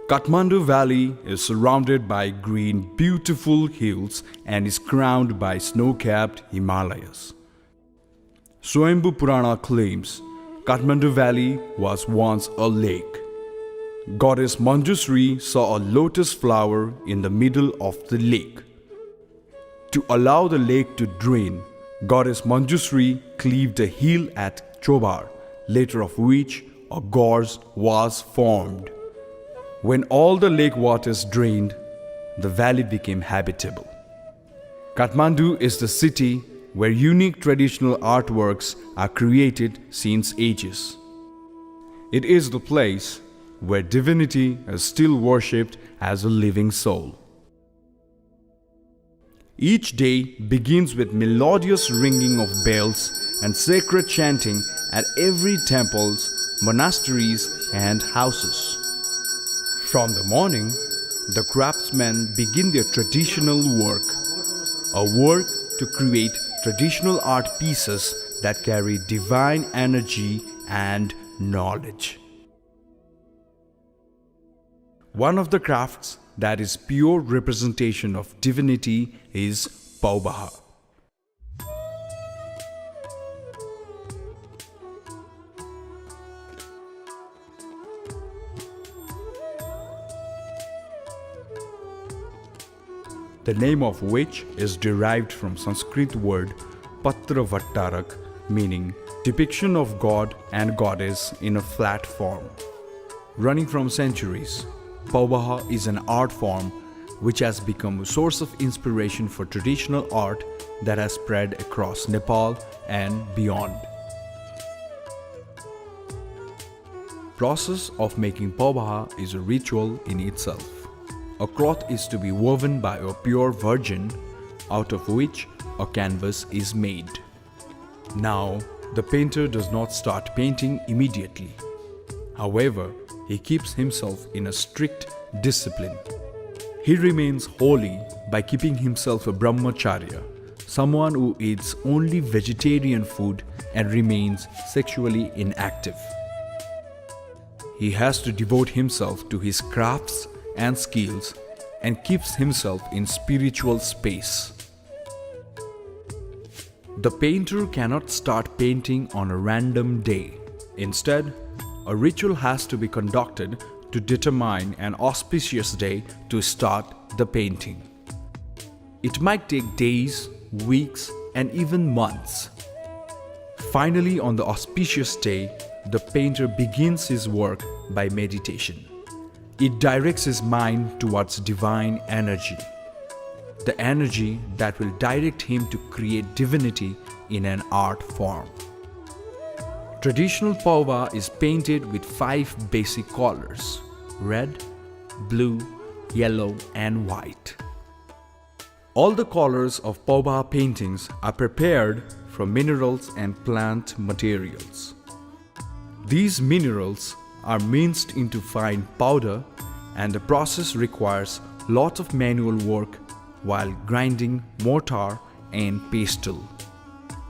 Kathmandu Valley is surrounded by green, beautiful hills and is crowned by snow-capped Himalayas. Swayambhu Purana claims Kathmandu Valley was once a lake. Goddess Manjusri saw a lotus flower in the middle of the lake. To allow the lake to drain, Goddess Manjusri cleaved a hill at Chobar, later of which a gorge was formed. When all the lake waters drained, the valley became habitable. Kathmandu is the city where unique traditional artworks are created since ages. It is the place where divinity is still worshipped as a living soul. Each day begins with melodious ringing of bells and sacred chanting at every temples, monasteries and houses. From the morning, the craftsmen begin their traditional work, a work to create traditional art pieces that carry divine energy and knowledge. One of the crafts that is pure representation of divinity is Paubha. The name of which is derived from Sanskrit word Patra Vattarak, meaning depiction of God and goddess in a flat form. Running from centuries, Paubha is an art form which has become a source of inspiration for traditional art that has spread across Nepal and beyond. Process of making Paubha is a ritual in itself. A cloth is to be woven by a pure virgin, out of which a canvas is made. Now, the painter does not start painting immediately. However, he keeps himself in a strict discipline. He remains holy by keeping himself a brahmacharya, someone who eats only vegetarian food and remains sexually inactive. He has to devote himself to his crafts and skills and keeps himself in spiritual space. The painter cannot start painting on a random day. Instead, a ritual has to be conducted to determine an auspicious day to start the painting. It might take days, weeks, and even months. Finally, on the auspicious day, the painter begins his work by meditation. It directs his mind towards divine energy, the energy that will direct him to create divinity in an art form. Traditional Paubha is painted with 5 basic colors: red, blue, yellow, and white. All the colors of Paubha paintings are prepared from minerals and plant materials. These minerals are minced into fine powder, and the process requires lots of manual work while grinding mortar and pestle.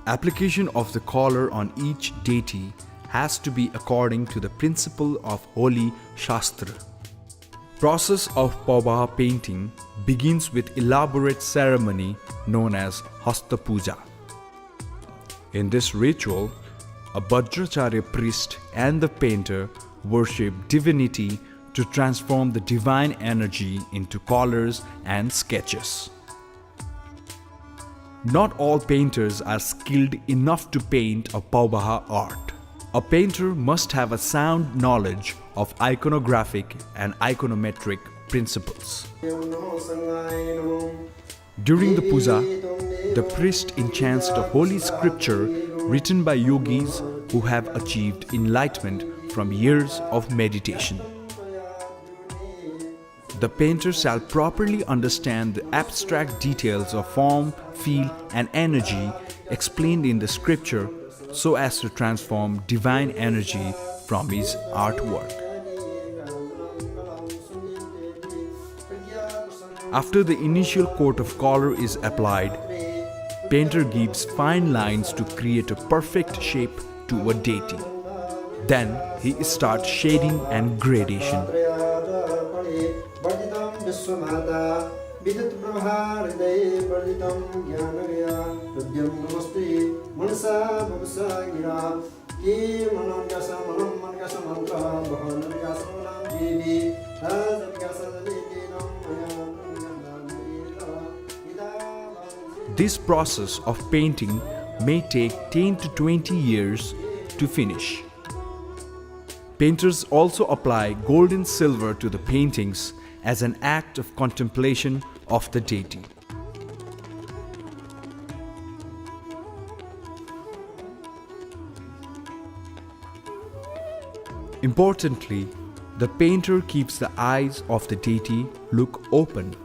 Application of the color on each deity has to be according to the principle of Holy Shastra. Process of Paubha painting begins with elaborate ceremony known as Hasta Puja. In this ritual, a Vajracharya priest and the painter worship divinity to transform the divine energy into colors and sketches. Not all painters are skilled enough to paint a Paubha art. A painter must have a sound knowledge of iconographic and iconometric principles. During the puja, the priest enchants the holy scripture written by yogis who have achieved enlightenment from years of meditation. The painter shall properly understand the abstract details of form, feel, and energy explained in the scripture so as to transform divine energy from his artwork. After the initial coat of color is applied, painter gives fine lines to create a perfect shape to a deity. Then he starts shading and gradation. विश्वमाता विद्युत प्रभा हृदय वर्धितं ज्ञानगया हृद्यं नमस्ते मनसा भवसा गिरा ये मनोन्कास मनम मनकास मन्त्र बहनकास मनम देवी राजनिकास देवीनं This process of painting may take 10 to 20 years to finish. Painters also apply gold and silver to the paintings as an act of contemplation of the deity. Importantly, the painter keeps the eyes of the deity look open.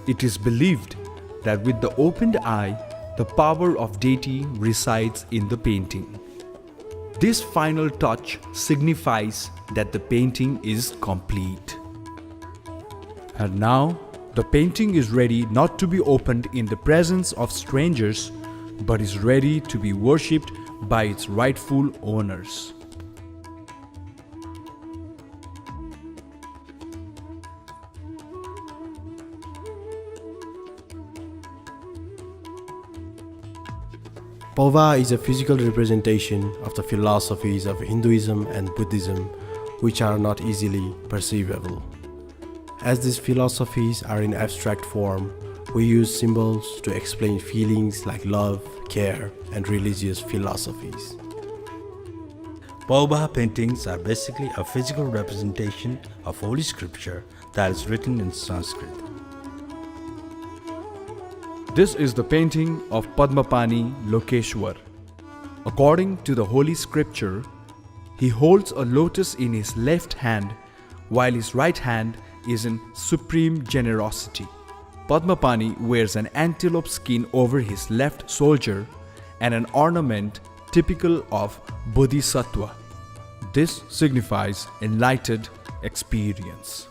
It is believed that with the opened eye, the power of deity resides in the painting. This final touch signifies that the painting is complete. And now, the painting is ready not to be opened in the presence of strangers, but is ready to be worshipped by its rightful owners. Paubha is a physical representation of the philosophies of Hinduism and Buddhism, which are not easily perceivable. As these philosophies are in abstract form, we use symbols to explain feelings like love, care, and religious philosophies. Paubha paintings are basically a physical representation of Holy Scripture that is written in Sanskrit. This is the painting of Padmapani Lokeshwar. According to the Holy Scripture, he holds a lotus in his left hand while his right hand is in supreme generosity. Padmapani wears an antelope skin over his left shoulder and an ornament typical of Bodhisattva. This signifies enlightened experience.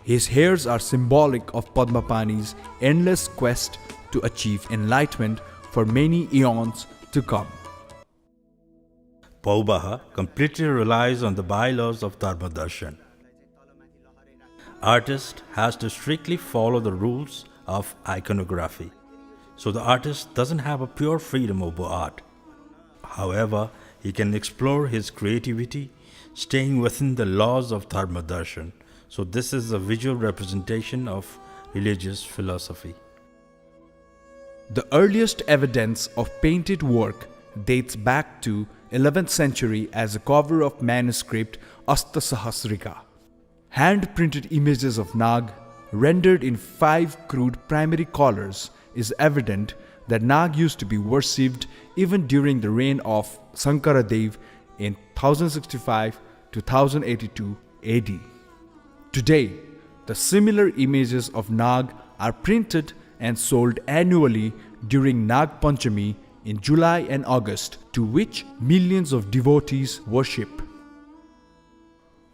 His hairs are symbolic of Padmapani's endless quest to achieve enlightenment for many eons to come. Paubha completely relies on the bylaws of Dharma Darshan. Artist has to strictly follow the rules of iconography, so the artist doesn't have a pure freedom over art. However, he can explore his creativity, staying within the laws of Dharma Darshan. So this is a visual representation of religious philosophy. The earliest evidence of painted work dates back to 11th century as a cover of manuscript Astasahasrika. Hand-printed images of Nag, rendered in 5 crude primary colors, is evident that Nag used to be worshipped even during the reign of Sankaradev in 1065 to 1082 AD. Today, the similar images of Nag are printed and sold annually during Nag Panchami in July and August, to which millions of devotees worship.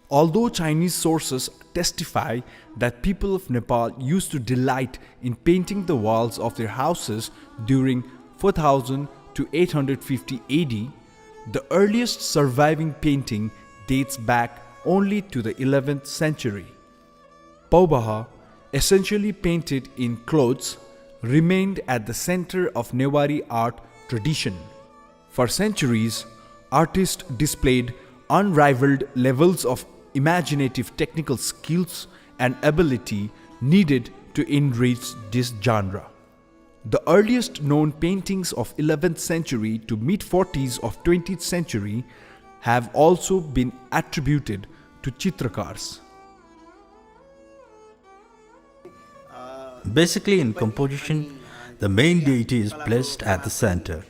Although Chinese sources testify that people of Nepal used to delight in painting the walls of their houses during 4000 to 850 AD, the earliest surviving painting dates back only to the 11th century. Paubha, essentially painted in clothes, remained at the center of Newari art tradition. For centuries, artists displayed unrivaled levels of imaginative technical skills and ability needed to enrich this genre. The earliest known paintings of 11th century to mid-40s of 20th century have also been attributed to Chitrakars. Basically, in composition, the main deity is placed at the center,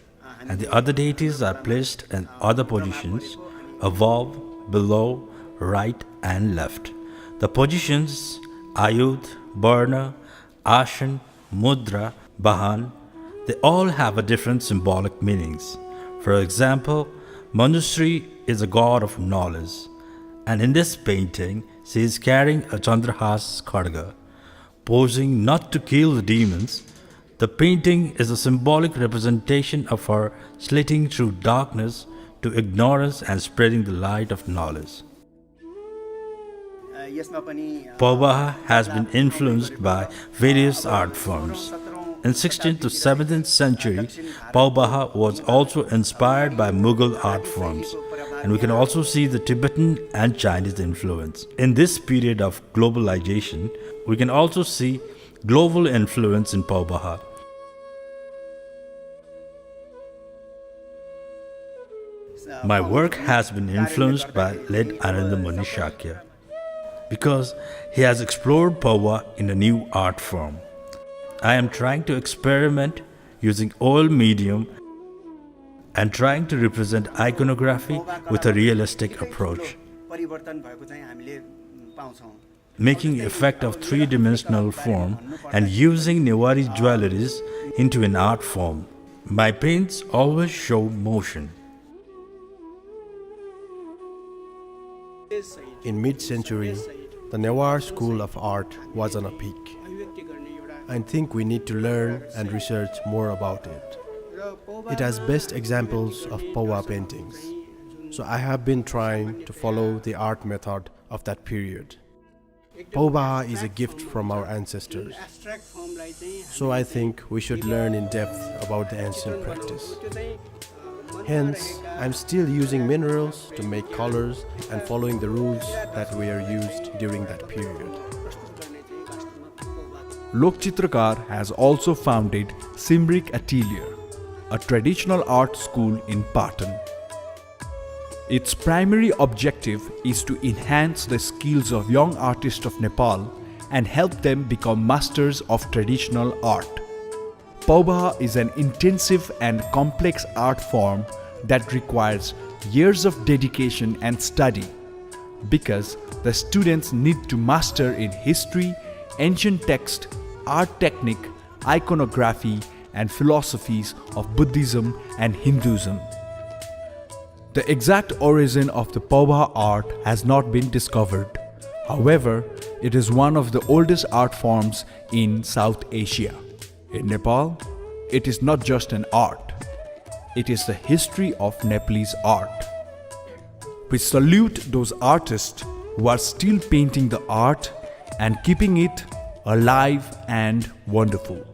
and the other deities are placed in other positions, above, below, right and left. The positions Ayudh, Burna, Ashan, Mudra, Bahan, they all have a different symbolic meanings. For example, Manusri is a god of knowledge, and in this painting, she is carrying a Chandrahas Khadga, posing not to kill the demons. The painting is a symbolic representation of her slitting through darkness to ignorance and spreading the light of knowledge. Paubha has been influenced by various art forms. In 16th to 17th century, Paubha was also inspired by Mughal art forms, and we can also see the Tibetan and Chinese influence. In this period of globalization, we can also see global influence in Paubha. My work has been influenced by Led Anandamani Shakya because he has explored Paubha in a new art form. I am trying to experiment using oil medium and trying to represent iconography with a realistic approach, making effect of three-dimensional form and using Newars jewelries into an art form. My paints always show motion. In mid-century, the Newars school of art was on a peak. I think we need to learn and research more about it. It has best examples of Paubha paintings, so I have been trying to follow the art method of that period. Paubha is a gift from our ancestors, so I think we should learn in depth about the ancient practice. Hence, I'm still using minerals to make colors and following the rules that were used during that period. Chitrakar has also founded Simrik Atelier, a traditional art school in Patan. Its primary objective is to enhance the skills of young artists of Nepal and help them become masters of traditional art. Paubha is an intensive and complex art form that requires years of dedication and study because the students need to master in history, ancient text, art technique, iconography, and philosophies of Buddhism and Hinduism. The exact origin of the Paubha art has not been discovered. However, it is one of the oldest art forms in South Asia. In Nepal, it is not just an art, it is the history of Nepalese art. We salute those artists who are still painting the art and keeping it alive and wonderful.